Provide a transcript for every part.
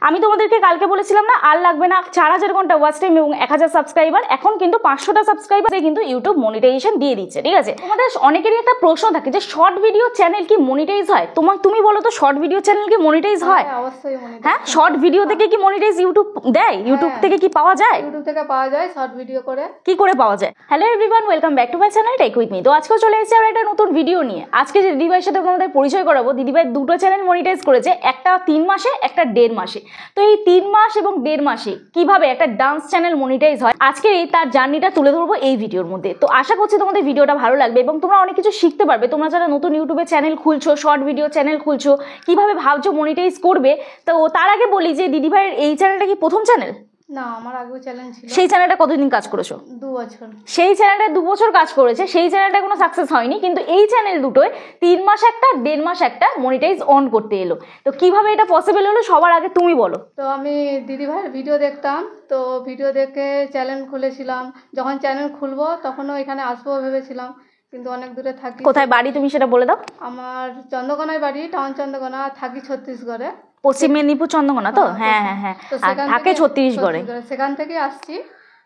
আমি তোমাদেরকে কালকে বলেছিলাম না আর লাগবে না 4000 ঘন্টা ওয়াচ টাইম এবং 1000 সাবস্ক্রাইবার, এখন কিন্তু 500টা সাবস্ক্রাইবারে কিন্তু ইউটিউব মনিটাইজেশন দিয়ে দিচ্ছে। ঠিক আছে, তোমাদের অনেকেরই একটা প্রশ্ন থাকে যে শর্ট ভিডিও চ্যানেল কি মনিটাইজ হয়? তুমি বলো তো, শর্ট ভিডিও চ্যানেল কি মনিটাইজ হয়? অবশ্যই মনিটাইজ। হ্যাঁ, শর্ট ভিডিও থেকে কি মনিটাইজ ইউটিউব দেয়? ইউটিউব থেকে কি পাওয়া যায়? ইউটিউব থেকে পাওয়া যায়, শর্ট ভিডিও করে। কি করে পাওয়া যায়? Hello everyone, welcome back to my channel tech with me. তো আজকেও চলে এসেছি আমরা একটা নতুন ভিডিও নিয়ে। আজকে যে দিদিভাইয়ের সাথে তোমাদের পরিচয় করাবো, দিদিভাই দুটো চ্যানেল মনিটাইজ করেছে, একটা 3 মাসে, একটা 1.5 মাসে। তো এই 3 মাস এবং 1.5 মাসে কিভাবে একটা ডান্স চ্যানেল মনিটাইজ হয়, আজকে এই তার জার্নিটা তুলে ধরবো এই ভিডিওর মধ্যে। তো আশা করছি তোমাদের ভিডিওটা ভালো লাগবে এবং তোমরা অনেক কিছু শিখতে পারবে। তোমরা যারা নতুন ইউটিউবে চ্যানেল খুলছো, শর্ট ভিডিও চ্যানেল খুলছো, কিভাবে ভাবছো মনিটাইজ করবে। তো তার আগে বলি যে দিদিভাইয়ের এই চ্যানেলটা কি প্রথম চ্যানেল? না, আমার আগেও চ্যানেল ছিল। সেই চ্যানেলটা কতদিন কাজ করেছো? 2 বছর। সেই চ্যানেলটা 2 বছর কাজ করেছে, সেই চ্যানেলটা কোনো সাকসেস হয়নি, কিন্তু এই চ্যানেল দুটোয় 3 মাস একটা, 1.5 মাস একটা মনিটাইজ অন করতে এলো। তো কিভাবে এটা পসিবল হলো সবার আগে তুমি বলো। তো আমি দিদিভাইয়ের ভিডিও দেখতাম, তো ভিডিও দেখে চ্যানেল খুলেছিলাম। যখন চ্যানেল খুলবো তখনও এখানে আসবো ভেবেছিলাম, কিন্তু অনেক দূরে থাকি। কোথায় বাড়ি তুমি সেটা বলে দাও। আমার চন্দ্রকোনায় বাড়ি, টাউন চন্দ্রকোনা, থাকি ছত্তিশগড়ে। পশ্চিম মেদিনীপুর চন্দ্রকোনা তো? হ্যাঁ হ্যাঁ হ্যাঁ, আর থাকে ছত্তিশগড়ে। সেখান থেকে আসছি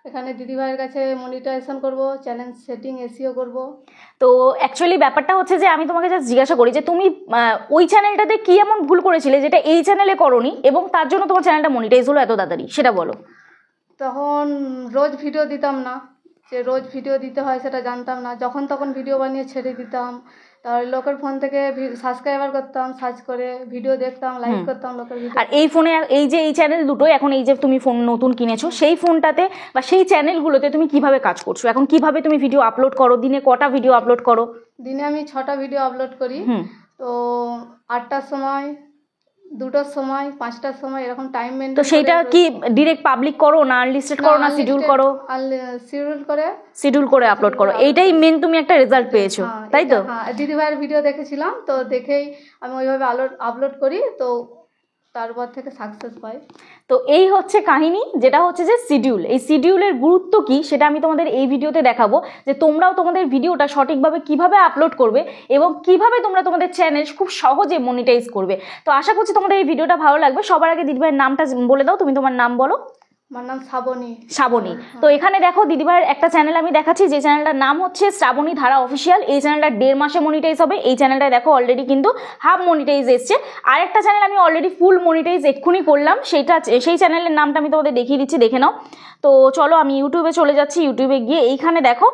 এখানে দিদিভাইয়ের কাছে মনিটাইজেশন করব, চ্যানেল সেটিং এসিও করব। তো অ্যাকচুয়ালি ব্যাপারটা হচ্ছে যে আমি তোমাকে জাস্ট জিজ্ঞাসা করি যে তুমি ওই চ্যানেলটাতে কি এমন ভুল করেছিলে যেটা এই চ্যানেলে করোনি এবং তার জন্য তোমার চ্যানেলটা মনিটাইজ হলো এত তাড়াতাড়ি, সেটা বলো। তখন রোজ ভিডিও দিতাম না, যে রোজ ভিডিও দিতে হয় সেটা জানতাম না। যখন তখন ভিডিও বানিয়ে ছেড়ে দিতাম, তাহলে লোকের ফোন থেকে সাবস্ক্রাইবার করতাম, সার্চ করে ভিডিও দেখতাম, লাইক করতাম লোকের ভিডিও। আর এই ফোনে এই যে এই চ্যানেল দুটো, এখন এই যে তুমি ফোন নতুন কিনেছো, সেই ফোনটাতে বা সেই চ্যানেলগুলোতে তুমি কিভাবে কাজ করছো, এখন কিভাবে তুমি ভিডিও আপলোড করো, দিনে কটা ভিডিও আপলোড করো? দিনে আমি 6টা ভিডিও আপলোড করি। তো 8টার সময়, 2টোর সময়, 5টার সময়, এরকম টাইম মেনটেন। তো সেইটা কি ডিরেক্ট পাবলিক করো না আনলিস্টেড করো না শিডিউল করো? শিডিউল করে আপলোড করো, এইটাই মেন তুমি একটা রেজাল্ট পেয়েছো, তাই তো? হ্যাঁ, দিদিভাইয়ের ভিডিও দেখেছিলাম, তো দেখেই আমি ওইভাবে আপলোড করি, তো তারপর থেকে সাকসেস পাই। তো এই হচ্ছে কাহিনী, যেটা হচ্ছে যে শিডিউল। এই শিডিউলের গুরুত্ব কি সেটা আমি তোমাদের এই ভিডিওতে দেখাবো, যে তোমরাও তোমাদের ভিডিওটা সঠিকভাবে কিভাবে আপলোড করবে এবং কিভাবে তোমরা তোমাদের চ্যানেল খুব সহজে মনিটাইজ করবে। তো আশা করছি তোমাদের এই ভিডিওটা ভালো লাগবে। সবার আগে দিদিভাইয়ের নামটা বলে দাও, তুমি তোমার নাম বলো। আমার নাম শ্রাবণী। শ্রাবণী। তো এখানে দেখো দিদিভাইয়ের একটা চ্যানেল আমি দেখাচ্ছি, যে চ্যানেলটার নাম হচ্ছে শ্রাবণী ধারা অফিসিয়াল। এই চ্যানেলটা 1.5 মাসে মনিটাইজ হবে। এই চ্যানেলটায় দেখো অলরেডি কিন্তু হাফ মনিটাইজ এসছে। আরেকটা চ্যানেল আমি অলরেডি ফুল মনিটাইজ এক্ষুনি করলাম, সেই চ্যানেলের নামটা আমি তোমাদের দেখিয়ে দিচ্ছি, দেখে নাও। তো চলো আমি ইউটিউবে চলে যাচ্ছি। ইউটিউবে গিয়ে এইখানে দেখো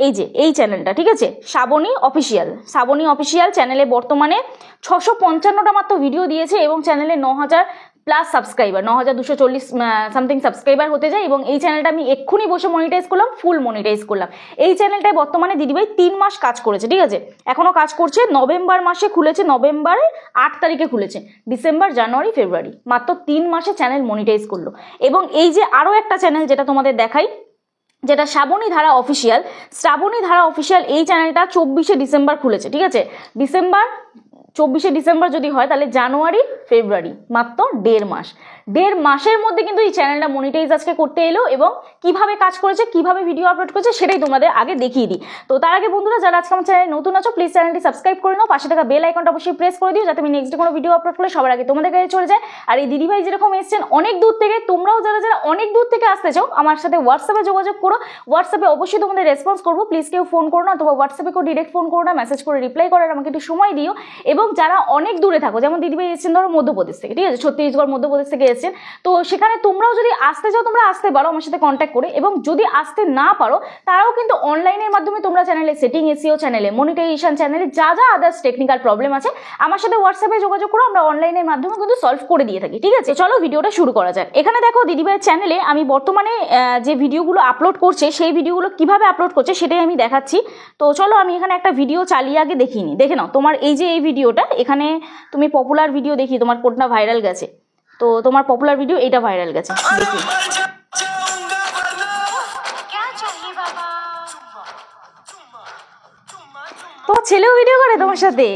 এই যে এই চ্যানেলটা, ঠিক আছে, শ্রাবণী অফিসিয়াল। শ্রাবণী অফিসিয়াল চ্যানেলে বর্তমানে 655টা মাত্র ভিডিও দিয়েছে এবং চ্যানেলে 9000 প্লাস সাবস্ক্রাইবার, 9240 সামথিং সাবস্ক্রাইবার হতে যায়। এবং এই চ্যানেলটা আমি এক্ষুনি বসে মনিটাইজ করলাম, ফুল মনিটাইজ করলাম। এই চ্যানেলটায় বর্তমানে দিদিভাই 3 মাস কাজ করেছে, ঠিক আছে, এখনো কাজ করছে। নভেম্বর মাসে খুলেছে, নভেম্বরের 8 তারিখে খুলেছে, ডিসেম্বর, জানুয়ারি, ফেব্রুয়ারি, মাত্র 3 মাসে চ্যানেল মনিটাইজ করলো। এবং এই যে আরও একটা চ্যানেল যেটা তোমাদের দেখাই, যেটা শ্রাবণী ধারা অফিসিয়াল। শ্রাবণী ধারা অফিসিয়াল এই চ্যানেলটা 24শে ডিসেম্বর খুলেছে, ঠিক আছে। 24শে ডিসেম্বর যদি হয় তাহলে জানুয়ারি, ফেব্রুয়ারি, মাত্র 1.5 মাস। 1.5 মাসের মধ্যে কিন্তু এই চ্যানেলটা মনিটাইজ আজকে করতে এলো। এবং কিভাবে কাজ করেছে, কিভাবে ভিডিও আপলোড করেছে, সেটাই তোমাদের আগে দেখিয়ে দিই। তো তার আগে বন্ধুরা, যারা আজকে আমার চ্যানেলে নতুন আছো, প্লিজ চ্যানেলটি সাবস্ক্রাইব করে নাও, পাশে থাকা বেল আইকনটা অবশ্যই প্রেস করে দিও, যাতে আমি নেক্সট কোনো ভিডিও আপলোড করলে সবার আগে তোমাদের কাছে চলে যায়। আর এই দিদিভাই যেরকম এসছেন অনেক দূর থেকে, তোমরাও যারা যারা অনেক দূর থেকে আসতে চাও, আমার সাথে হোয়াটসঅ্যাপে যোগাযোগ করো। হোয়াটসঅ্যাপে অবশ্যই তোমাদের রেসপন্স করবো। প্লিজ কেউ ফোন করো না, অথবা হোয়াটসঅ্যাপে কেউ ডিরেক্ট ফোন করো না, মেসেজ করে রিপ্লাই করার আমাকে একটু সময় দিও। এবং যারা অনেক দূরে থাকো, যেমন দিদিভাই এসেছেন ধরো মধ্যপ্রদেশ থেকে, ঠিক আছে, ছত্তিশগড় মধ্যপ্রদেশ থেকে এসেছেন, তো সেখানে তোমরাও যদি আসতে চাও তোমরা আসতে পারো আমার সাথে কন্ট্যাক্ট করে। এবং যদি আসতে না পারো তারাও কিন্তু অনলাইনের মাধ্যমে তোমরা চ্যানেলে সেটিং, এসিও চ্যানেলে মনিটাইজেশন, চ্যানেলে যা যা আদার্স টেকনিক্যাল প্রবলেম আছে আমার সাথে হোয়াটসঅ্যাপে যোগাযোগ করো, আমরা অনলাইনের মাধ্যমে কিন্তু সলভ করে দিয়ে থাকি, ঠিক আছে। চলো ভিডিওটা শুরু করা যাক। এখানে দেখো দিদিভাইয়ের চ্যানেলে আমি বর্তমানে যে ভিডিওগুলো আপলোড করছে, সেই ভিডিওগুলো কিভাবে আপলোড করছে সেটাই আমি দেখাচ্ছি। তো চলো আমি এখানে একটা ভিডিও চালিয়ে আগে দেখিয়ে নিই, দেখে নাও। তোমার এই যে এই ভিডিওটা, এখানে তুমি পপুলার ভিডিও দেখি, তোমার কোনটা ভাইরাল গেছে, তো তোমার পপুলার ভিডিও এইটা ভাইরাল গেছে, দেখি। তোমার ছেলেও ভিডিও করে তোমার সাথে?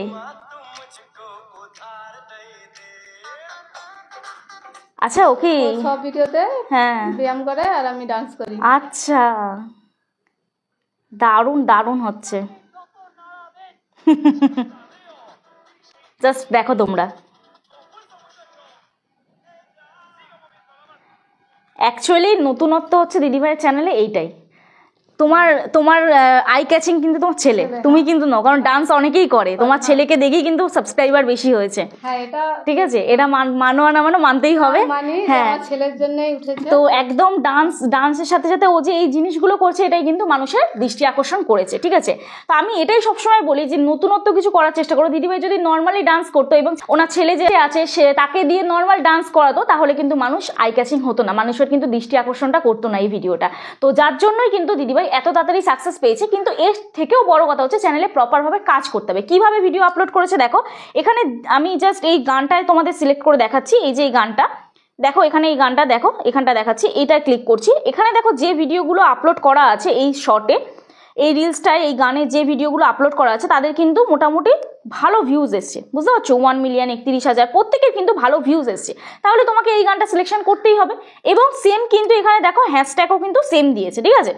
আচ্ছা, ওকে। সব ভিডিওতে হ্যাঁ ব্যায়াম করে আর আমি ডান্স করি। আচ্ছা, দারুণ দারুণ হচ্ছে। জাস্ট দেখো তোমরা। অ্যাকচুয়ালি নতুনত্ব হচ্ছে দিদিভাইয়ের চ্যানেলে এইটাই, তোমার তোমার আই ক্যাচিং কিন্তু তোমার ছেলে, তুমি কিন্তু নও, কারণ ডান্স অনেকেই করে, তোমার ছেলেকে দেখেই কিন্তু সাবস্ক্রাইবার বেশি হয়েছে। হ্যাঁ এটা ঠিক আছে, এটা মানো না মানো মানতেই হবে। মানে হ্যাঁ আমার ছেলের জন্যই উঠেছে। তো একদম ডান্সের সাথে সাথে ও যে এই জিনিসগুলো করছে এটাই কিন্তু মানুষের দৃষ্টি আকর্ষণ করেছে। ঠিক আছে, তো আমি এটাই সবসময় বলি যে নতুনত্ব কিছু করার চেষ্টা করো। দিদিভাই যদি নর্মালি ডান্স করতো এবং ওনার ছেলে যে আছে সে তাকে দিয়ে নর্মাল ডান্স করাতো, তাহলে কিন্তু মানুষ আই ক্যাচিং হতো না, মানুষের কিন্তু দৃষ্টি আকর্ষণটা করতো না এই ভিডিওটা। তো যার জন্যই কিন্তু দিদিভাই এত তাড়াতাড়ি সাকসেস পেয়েছে। কিন্তু এর থেকেও বড় কথা হচ্ছে চ্যানেলে প্রপারভাবে কাজ করতে হবে। কিভাবে ভিডিও আপলোড করেছে দেখো, এখানে আমি জাস্ট এই গানটায় তোমাদের সিলেক্ট করে দেখাচ্ছি। এই যে এই গানটা দেখো, এখানে এই গানটা দেখো, এখানটা দেখাচ্ছি, এইটা ক্লিক করছি। এখানে দেখো যে ভিডিওগুলো আপলোড করা আছে এই শর্টে, এই রিলসটায়, এই গানে যে ভিডিওগুলো আপলোড করা আছে তাদের কিন্তু মোটামুটি ভালো ভিউজ এসছে, বুঝতে পারছো? 1 মিলিয়ন 31,000 প্রত্যেকের কিন্তু ভালো ভিউজ এসছে। তাহলে তোমাকে এই গানটা সিলেকশন করতেই হবে। এবং সেম কিন্তু এখানে দেখো হ্যাশট্যাগও কিন্তু সেম দিয়েছে। ঠিক আছে,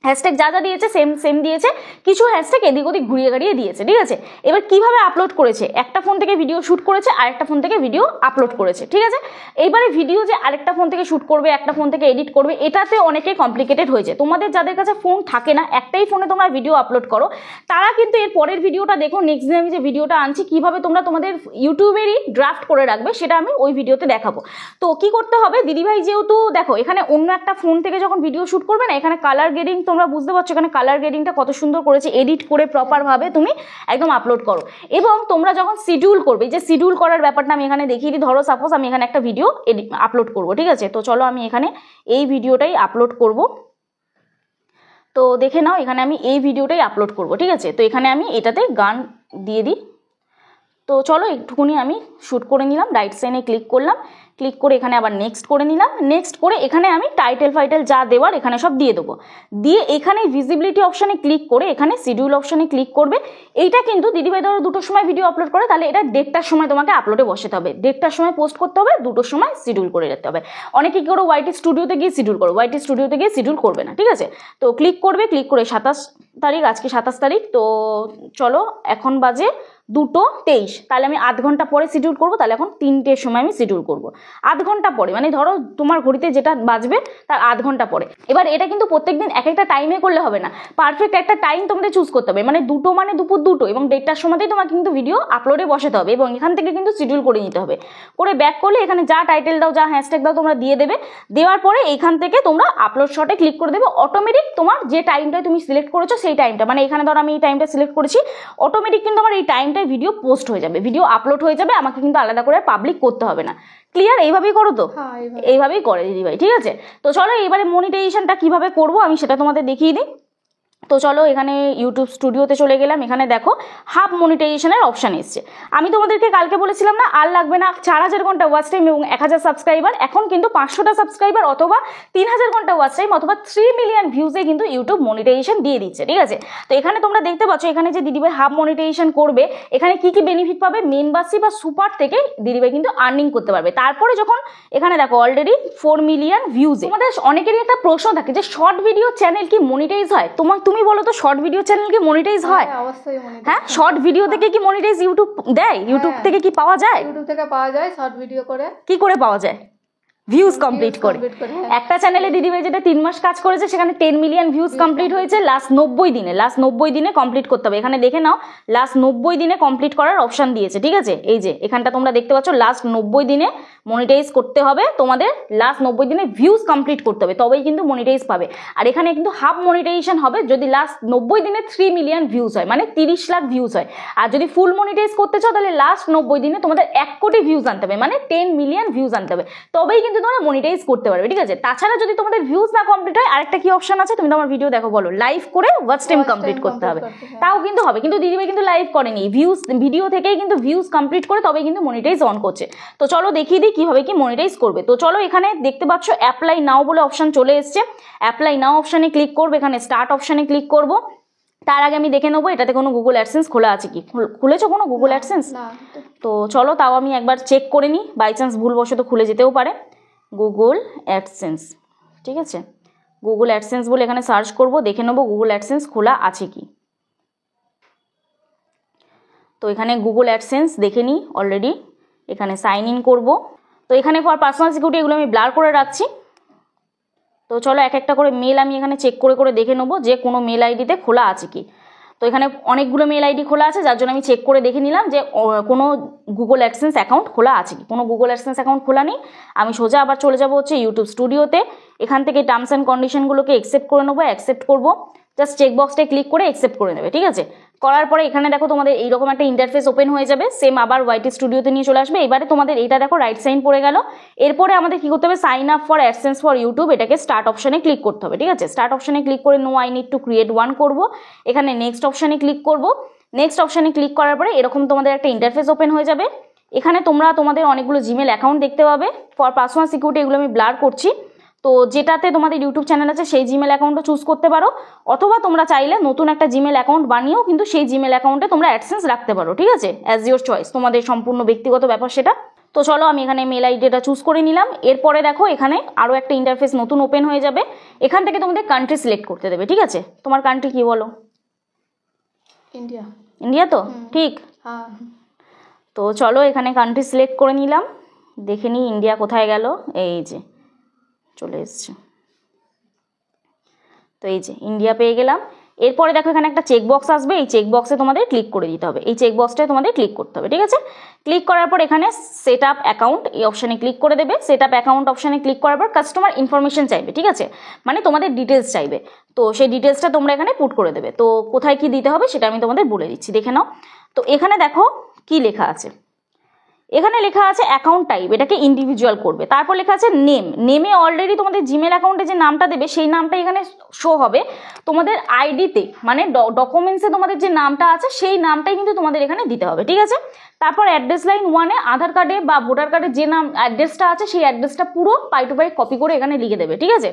হ্যাশট্যাগ যা যা দিয়েছে সেম দিয়েছে, কিছু হ্যাশট্যাগ এদিক ওদিক ঘুরিয়ে গাড়িয়ে দিয়েছে। ঠিক আছে, এবার কিভাবে আপলোড করেছে, একটা ফোন থেকে ভিডিও শ্যুট করেছে, আরেকটা ফোন থেকে ভিডিও আপলোড করেছে। ঠিক আছে, এইবারে ভিডিও যে আরেকটা ফোন থেকে শ্যুট করবে, একটা ফোন থেকে এডিট করবে, এটাতে অনেকেই কমপ্লিকেটেড হয়েছে। তোমাদের যাদের কাছে ফোন থাকে না, একটাই ফোনে তোমরা ভিডিও আপলোড করো, তারা কিন্তু এর পরের ভিডিওটা দেখো। নেক্সট দিন আমি যে ভিডিওটা আনছি কিভাবে তোমরা তোমাদের ইউটিউবেরই ড্রাফট করে রাখবে, সেটা আমি ওই ভিডিওতে দেখাবো। তো কি করতে হবে, দিদিভাই যেহেতু দেখো এখানে অন্য একটা ফোন থেকে যখন ভিডিও শ্যুট করবে না, এখানে কালার গ্রেডিং তোমরা বুঝতে পারছো, এখানে কালার গ্রেডিংটা কত সুন্দর করেছে, এডিট করে প্রপারভাবে তুমি একদম আপলোড করো। এবং তোমরা যখন শিডিউল করবে, যে শিডিউল করার ব্যাপারটা আমি এখানে দেখিয়ে দিই। ধরো সাপোজ আমি এখানে একটা ভিডিও আপলোড করব। ঠিক আছে, তো চলো আমি এখানে এই ভিডিওটাই আপলোড করব। তো দেখে নাও, এখানে আমি এই ভিডিওটাই আপলোড করব। ঠিক আছে, তো এখানে আমি এটাতে গান দিয়ে দিই। তো চলো একটুখানি আমি শ্যুট করে নিলাম, রাইট সাইডে ক্লিক করলাম, ক্লিক করে এখানে আবার নেক্সট করে নিলাম। নেক্সট করে এখানে আমি টাইটেল ফাইটেল যা দেওয়ার এখানে সব দিয়ে দেবো। দিয়ে এখানে ভিজিবিলিটি অপশানে ক্লিক করে এখানে শিডিউল অপশানে ক্লিক করবে। এইটা কিন্তু দিদিভাই ধরো 2টোর সময় ভিডিও আপলোড করে, তাহলে এটা 1:30টার সময় তোমাকে আপলোডে বসাতে হবে, 1:30টার সময় পোস্ট করতে হবে, 2টোর সময় শিডিউল করে যেতে হবে। অনেকে কি করো ওয়াইটি স্টুডিওতে গিয়ে শিডিউল করো, ওয়াইটি স্টুডিওতে গিয়ে শিডিউল করবে না। ঠিক আছে, তো ক্লিক করবে, ক্লিক করে 27 তারিখ, আজকে 27 তারিখ। তো চলো এখন বাজে 2:23, তাহলে আমি আধ ঘন্টা পরে শিডিউল করবো, তাহলে এখন 3টের সময় আমি শিডিউল করবো। আধ ঘন্টা পরে মানে ধরো তোমার ঘড়িতে যেটা বাজবে তার আধ ঘন্টা পরে। এবার এটা কিন্তু প্রত্যেকদিন এক একটা টাইমে করলে হবে না, পারফেক্ট একটা টাইম তোমাদের চুজ করতে হবে। মানে 2টো মানে দুপুর 2টো এবং 1:30টার সময়তেই তোমাকে কিন্তু ভিডিও আপলোডে বসাতে হবে এবং এখান থেকে কিন্তু শিডিউল করে নিতে হবে। করে ব্যাক করলে এখানে যা টাইটেল দাও, যা হ্যাশট্যাগ দাও তোমরা দিয়ে দেবে। দেওয়ার পরে এখান থেকে তোমরা আপলোড শটে ক্লিক করে দেবে। অটোমেটিক তোমার যে টাইমটায় তুমি সিলেক্ট করেছো সেই টাইমটা, মানে এখানে ধরো আমি এই টাইমটা সিলেক্ট করেছি, অটোমেটিক কিন্তু আমার এই টাইমটায় ভিডিও পোস্ট হয়ে যাবে, ভিডিও আপলোড হয়ে যাবে, আমাকে কিন্তু আলাদা করে পাবলিক করতে হবে না। ক্লিয়ার? এইভাবেই করো তো? এইভাবেই করে দিদিভাই। ঠিক আছে, তো চলো এবারে মনিটাইজেশনটা কিভাবে করবো আমি সেটা তোমাদের দেখিয়ে দিই। তো চলো এখানে ইউটিউব স্টুডিওতে চলে গেলাম। এখানে দেখো হাফ মনিটাইজেশনের অপশান এসছে। আমি তোমাদেরকে কালকে বলেছিলাম না, আর লাগবে না 4000 ঘন্টা ওয়াচ টাইম এবং 1000 সাবস্ক্রাইবার, এখন কিন্তু 500টা সাবস্ক্রাইবার অথবা 3000 ঘন্টা ওয়াচ টাইম অথবা 3 মিলিয়ন ভিউজে কিন্তু ইউটিউব মনিটাইজেশন দিয়ে দিচ্ছে। ঠিক আছে, তো এখানে তোমরা দেখতে পাচ্ছ এখানে যে দিদিভাই হাফ মনিটাইজেশন করবে, এখানে কি কি বেনিফিট পাবে, মেম্বারশিপ বা সুপার থেকে দিদিভাই কিন্তু আর্নিং করতে পারবে। তারপরে যখন এখানে দেখো অলরেডি 4 মিলিয়ন ভিউজে। তোমাদের অনেকেরই একটা প্রশ্ন থাকে যে শর্ট ভিডিও চ্যানেল কি মনিটাইজ হয়? তুমি বলো তো, শর্ট ভিডিও চ্যানেল কি মনিটাইজ হয়? অবশ্যই মনিটাইজ। হ্যাঁ, শর্ট ভিডিও থেকে কি মনিটাইজ ইউটিউব দেয়? ইউটিউব থেকে কি পাওয়া যায়? ইউটিউব থেকে পাওয়া যায়, শর্ট ভিডিও করে। কি করে পাওয়া যায়? ভিউজ কমপ্লিট করে। একটা চ্যানেলে দিদিভাই যেটা 3 মাস কাজ করেছে সেখানে 10 মিলিয়ন ভিউজ কমপ্লিট হয়েছে লাস্ট 90 দিনে কমপ্লিট করতে হবে। এখানে দেখে নাও লাস্ট 90 দিনে কমপ্লিট করার অপশন দিয়েছে। ঠিক আছে, এই যে এখানটা তোমরা দেখতে পাচ্ছ লাস্ট 90 দিনে মনিটাইজ করতে হবে, তোমাদের লাস্ট 90 দিনে ভিউজ কমপ্লিট করতে হবে, তবেই কিন্তু মনিটাইজ পাবে। আর এখানে কিন্তু হাফ মনিটাইজেশন হবে যদি লাস্ট 90 দিনে 3 মিলিয়ন ভিউজ হয়, মানে 30 লাখ ভিউজ হয়। আর যদি ফুল মনিটাইজ করতে চাও তাহলে লাস্ট 90 দিনে তোমাদের 1 কোটি ভিউজ আনতে হবে, মানে 10 মিলিয়ন ভিউজ আনতে হবে, তবেই কিন্তু তোমরা মনিটাইজ করতে পারবে। ঠিক আছে, তাছাড়া যদি তোমাদের ভিউজ না কমপ্লিট হয় আরেকটা কি অপশন আছে, তুমি তোমার ভিডিও দেখো, বলো লাইভ করে ওয়াচ টাইম কমপ্লিট করতে হবে, তাও কিন্তু হবে। কিন্তু দিদিভাই কিন্তু লাইভ করেনি, ভিডিও থেকেই কিন্তু ভিউজ কমপ্লিট করে তবেই কিন্তু মনিটাইজ অন করছে। তো চলো দেখিয়ে দিই কিভাবে কি মনিটাইজ করবে। তো চলো এখানে দেখতে পাচ্ছ অ্যাপ্লাই নাও বলে অপশন চলে এসছে। অ্যাপ্লাই নাও অপশনে ক্লিক করবে, এখানে স্টার্ট অপশনে ক্লিক করব। তার আগে আমি দেখে নেবো এটাতে কোনো গুগল অ্যাডসেন্স খোলা আছে কি। খুলেছো কোনো গুগল অ্যাডসেন্স? তো চলো তাও আমি একবার চেক করে নিই, বাই চান্স ভুলবশত খুলে যেতেও পারে। গুগল অ্যাডসেন্স, ঠিক আছে, গুগল অ্যাডসেন্স বলে এখানে সার্চ করব, দেখে নেবো গুগল অ্যাডসেন্স খোলা আছে কি। তো এখানে গুগল অ্যাডসেন্স দেখে নিই অলরেডি, এখানে সাইন ইন করব। তো এখানে ফর পার্সোনাল সিকিউরিটি এগুলো আমি ব্লার করে রাখছি। তো চলো এক একটা করে মেল আমি এখানে চেক করে করে দেখে নেবো যে কোনো মেল আইডিতে খোলা আছে কি। তো এখানে অনেকগুলো মেল আইডি খোলা আছে, যার জন্য আমি চেক করে দেখে নিলাম যে কোনো গুগল অ্যাডসেন্স অ্যাকাউন্ট খোলা আছে কি। কোনো গুগল অ্যাডসেন্স অ্যাকাউন্ট খোলা নেই। আমি সোজা আবার চলে যাবো হচ্ছে ইউটিউব স্টুডিওতে। এখান থেকে টার্মস অ্যান্ড কন্ডিশনগুলোকে অ্যাকসেপ্ট করে নেবো। অ্যাকসেপ্ট করবো, জাস্ট চেকবক্সটায় ক্লিক করে অ্যাকসেপ্ট করে নেবে, ঠিক আছে। করার পরে এখানে দেখো তোমাদের এইরকম একটা ইন্টারফেস ওপেন হয়ে যাবে, সেম আবার ওয়াইটি স্টুডিওতে নিয়ে চলে আসবে। এবারে তোমাদের এইটা দেখো রাইট সাইন পড়ে গেল। এরপরে আমাদের কি করতে হবে, sign up for AdSense for YouTube, এটাকে স্টার্ট অপশনে ক্লিক করতে হবে, ঠিক আছে। স্টার্ট অপশনে ক্লিক করে no I need to create one করবো। এখানে নেক্সট অপশনে ক্লিক করবো। নেক্সট অপশনে ক্লিক করার পরে এরকম তোমাদের একটা ইন্টারফেস ওপেন হয়ে যাবে। এখানে তোমরা তোমাদের অনেকগুলো জিমেল অ্যাকাউন্ট দেখতে পাবে। ফর পার্সোনাল সিকিউরিটি এগুলো আমি ব্লার করছি। তো যেটাতে তোমাদের ইউটিউব চ্যানেল আছে সেই জিমেল অ্যাকাউন্টও চুজ করতে পারো, অথবা তোমরা চাইলে নতুন একটা জিমেল অ্যাকাউন্ট বানিয়েও কিন্তু সেই জিমেল অ্যাকাউন্টে তোমরা অ্যাডসেন্স রাখতে পারো, ঠিক আছে। অ্যাজ ইউর চয়েস, তোমাদের সম্পূর্ণ ব্যক্তিগত ব্যাপার সেটা। তো চলো আমি এখানে মেল আইডিটা চুজ করে নিলাম। এরপরে দেখো এখানে আরও একটা ইন্টারফেস নতুন ওপেন হয়ে যাবে। এখান থেকে তোমাদের কান্ট্রি সিলেক্ট করতে দেবে, ঠিক আছে। তোমার কান্ট্রি কি বলো? ইন্ডিয়া। ইন্ডিয়া তো ঠিক। হ্যাঁ। তো চলো এখানে কান্ট্রি সিলেক্ট করে নিলাম। দেখে নিই ইন্ডিয়া কোথায় গেল, এই যে চলে এসছে। তো এই যে ইন্ডিয়া পেয়ে গেলাম। এরপরে দেখো এখানে একটা চেকবক্স আসবে, এই চেকবক্সে তোমাদের ক্লিক করে দিতে হবে। এই চেকবক্সটায় তোমাদের ক্লিক করতে হবে, ঠিক আছে। ক্লিক করার পর এখানে সেট আপ অ্যাকাউন্ট এই অপশানে ক্লিক করে দেবে। সেট আপ অ্যাকাউন্ট অপশানে ক্লিক করার পর কাস্টমার ইনফরমেশন চাইবে, ঠিক আছে, মানে তোমাদের ডিটেলস চাইবে। তো সেই ডিটেলসটা তোমরা এখানে পুট করে দেবে। তো কোথায় কি দিতে হবে সেটা আমি তোমাদের বলে দিচ্ছি, দেখে নাও। তো এখানে দেখো কি লেখা আছে, এখানে লেখা আছে অ্যাকাউন্ট টাইপ, এটাকে ইন্ডিভিজুয়াল করবে। তারপর লেখা আছে নেম, নেমে অলরেডি তোমাদের জিমেল অ্যাকাউন্টে যে নামটা দেবে সেই নামটা এখানে শো হবে। তোমাদের আইডিতে মানে ডকুমেন্টসে তোমাদের যে নামটা আছে সেই নামটাই কিন্তু তোমাদের এখানে দিতে হবে, ঠিক আছে। তারপর অ্যাড্রেস লাইন 1-এ আধার কার্ডে বা ভোটার কার্ডে যে নাম অ্যাড্রেসটা আছে সেই অ্যাড্রেসটা পুরো পাই টু পাই কপি করে এখানে লিখে দেবে, ঠিক আছে।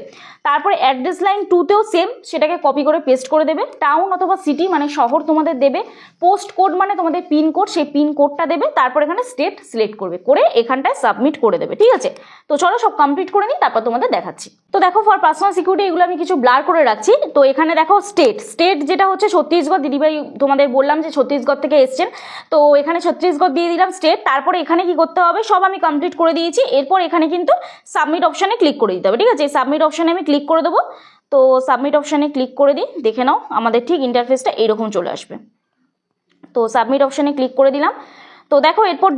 তারপরে অ্যাড্রেস লাইন 2-তেও সেম, সেটাকে কপি করে পেস্ট করে দেবে। টাউন অথবা সিটি মানে শহর তোমাদের দেবে। পোস্ট কোড মানে তোমাদের পিন কোড, সেই পিন কোডটা দেবে। তারপর এখানে স্টেট সিলেক্ট করবে, করে এখানটায় সাবমিট করে দেবে, ঠিক আছে। তো চলো সব কমপ্লিট করে নিই, তারপর তোমাদের দেখাচ্ছি। তো দেখো ফর পার্সোনাল সিকিউরিটি এগুলো আমি কিছু ব্লার করে রাখছি। তো এখানে দেখো স্টেট যেটা হচ্ছে ছত্তিশগড়, দিদিভাই তোমাদের বললাম যে ছত্তিশগড় থেকে এসছেন, তো এখানে ছত্তিশগড় দিয়ে দিলাম স্টেট। তারপরে এখানে কি করতে হবে, সব আমি কমপ্লিট করে দিয়েছি। এরপর এখানে কিন্তু সাবমিট অপশানে ক্লিক করে দিতে হবে, ঠিক আছে। সাবমিট অপশানে আমি ক্লিক করে দেবো। তো সাবমিট অপশানে ক্লিক করে দিই, দেখে নাও আমাদের ঠিক ইন্টারফেসটা এইরকম চলে আসবে। তো সাবমিট অপশানে ক্লিক করে দিলাম। তো দেখো এরপর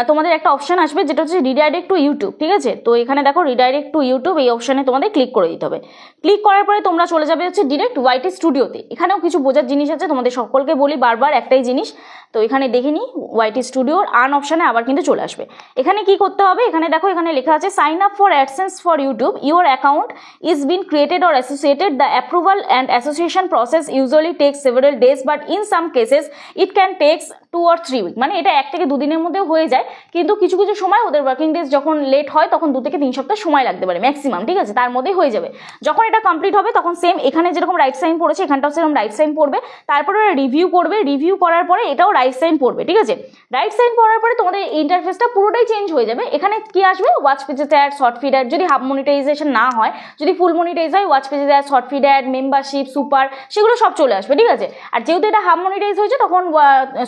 তোমাদের একটা অপশান আসবে যেটা হচ্ছে রিডাইরেক্ট টু ইউটিউব, ঠিক আছে। তো এখানে দেখো রিডাইরেক্ট টু ইউটিউব এই অপশানে তোমাদের ক্লিক করে দিতে হবে। ক্লিক করার পরে তোমরা চলে যাবে হচ্ছে ডিরেক্ট ওয়াইটি স্টুডিওতে। এখানেও কিছু বোঝার জিনিস আছে, তোমাদের সকলকে বলি বারবার একটাই জিনিস। তো এখানে দেখে নিই ওয়াইটি স্টুডিওর আর্ন অপশানে আবার কিন্তু চলে আসবে। এখানে কি করতে হবে, এখানে দেখো এখানে লেখা আছে sign up for AdSense for YouTube, your account is been created or associated, the approval and association process usually takes several days but in some cases it can takes 2 or 3 week, মানে এটা 1 থেকে 2 দিনের মধ্যেও হয়ে যায়, কিন্তু কিছু কিছু সময় ওদের ওয়ার্কিং ডেজ যখন লেট হয় তখন 2 থেকে 3 সপ্তাহ সময় লাগতে পারে ম্যাক্সিমাম, ঠিক আছে। তার মধ্যেই হয়ে যাবে। যখন এটা কমপ্লিট হবে তখন সেম এখানে যেরকম রাইট সাইন পড়েছে এখানটাও সেরকম রাইট সাইন পড়বে। তারপরে ওরা রিভিউ করবে, রিভিউ করার পরে এটাও রাইট সাইন পড়বে, ঠিক আছে। রাইট সাইন পড়ার পরে তোমাদের ইন্টারফেসটা পুরোটাই চেঞ্জ হয়ে যাবে। এখানে কি আসবে, watch pages ad, short feed ad, যদি হাফ মনিটাইজেশন না হয়, যদি ফুল মনিটাইজ হয়, watch pages ad, short feed ad, membership, super, সেগুলো সব চলে আসবে, ঠিক আছে। আর যেহেতু এটা হাফ মনিটাইজ হয়েছে তখন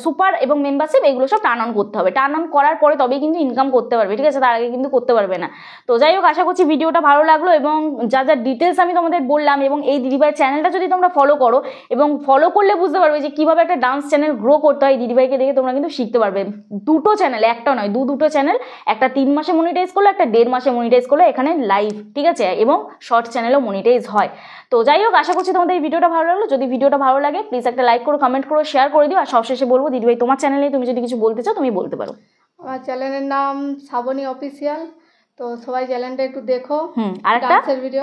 সুপার এবং মেম্বারশিপ এগুলো সব টার্ন অন করতে হবে। টার্ন অন করার পরে তবেই কিন্তু ইনকাম করতে পারবে, ঠিক আছে, তার আগে কিন্তু করতে পারবে না। তো যাই হোক, আশা করছি ভিডিওটা ভালো লাগলো এবং যা যা ডিটেলস আমি তোমাদের বললাম, এবং এই দিদিভাইয়ের চ্যানেলটা যদি তোমরা ফলো করো এবং ফলো করলে বুঝতে পারবে যে কিভাবে একটা ডান্স চ্যানেল গ্রো করতে হয়, দিদিভাইকে দেখে তোমরা কিন্তু শিখতে পারবে। দুটো চ্যানেল, একটা নয় দুটো চ্যানেল, একটা 3 মাসে মনিটাইজ করলো, একটা 1.5 মাসে মনিটাইজ করলো, এখানে লাইভ, ঠিক আছে, এবং শর্ট চ্যানেলও মনিটাইজ হয়। তো যাই হোক, আশা করছি তোমাদের এই ভিডিওটা ভালো লাগলো। যদি ভিডিওটা ভালো লাগে প্লিজ একটা লাইক করো, কমেন্ট করো, শেয়ার করে দিও। আর সবশেষে বলবো দিদিভাই তোমার চ্যানেলে তুমি যদি কিছু বলতে চাও তুমি বলতে পারো। আমার চ্যানেলের নাম শ্রাবণী অফিসিয়াল, তো সবাই চ্যানেলটা একটু দেখো।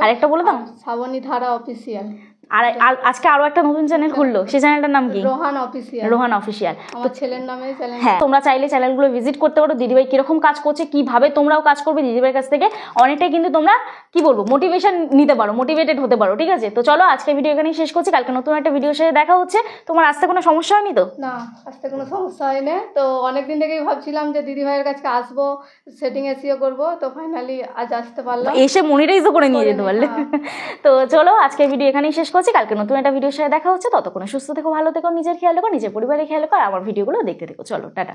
আরেকটা বলে দাও, শ্রাবণী ধারা অফিসিয়াল। আর আজকে আরো একটা নতুন চ্যানেল খুললো, সেই চ্যানেলটার নাম কি? রোহান অফিসিয়াল। রোহান অফিসিয়াল, আমার ছেলের নামে চ্যানেল। হ্যাঁ, তোমরা চাইলে চ্যানেলগুলো ভিজিট করতে পারো। দিদিভাই কিরকম কাজ করছে, কিভাবে তোমরাও কাজ করবে, দিদিভাইয়ের কাছ থেকে অনেকটাই কিন্তু তোমরা কি বলবো মোটিভেশন নিতে পারো, মোটিভেটেড হতে পারো, ঠিক আছে। তো চলো আজকে ভিডিও এখানেই শেষ করছি, কালকে নতুন একটা ভিডিওর সাথে দেখা হচ্ছে। তোমার আসতে কোনো সমস্যা হয়নি তো? না, আসতে কোনো সমস্যা হয়নি। তো অনেকদিন থেকেই ভাবছিলাম যে দিদিভাইয়ের কাছে আসবো, সেটিং এসিও করবো, তো ফাইনালি আজ আসতে পারলাম, এসে মনিটাইজও করে নিয়ে যেতে পারলে। তো চলো আজকে ভিডিও এখানেই শেষ করছি, কালকে নতুন একটা ভিডিওর সাথে দেখা হচ্ছে। ততক্ষণ সুস্থ থেকো, ভালো থেকো, নিজের খেয়াল রাখো, নিজের পরিবারের খেয়াল রাখো, আর আমার ভিডিওগুলো দেখতে থেকো। চলো টাটা।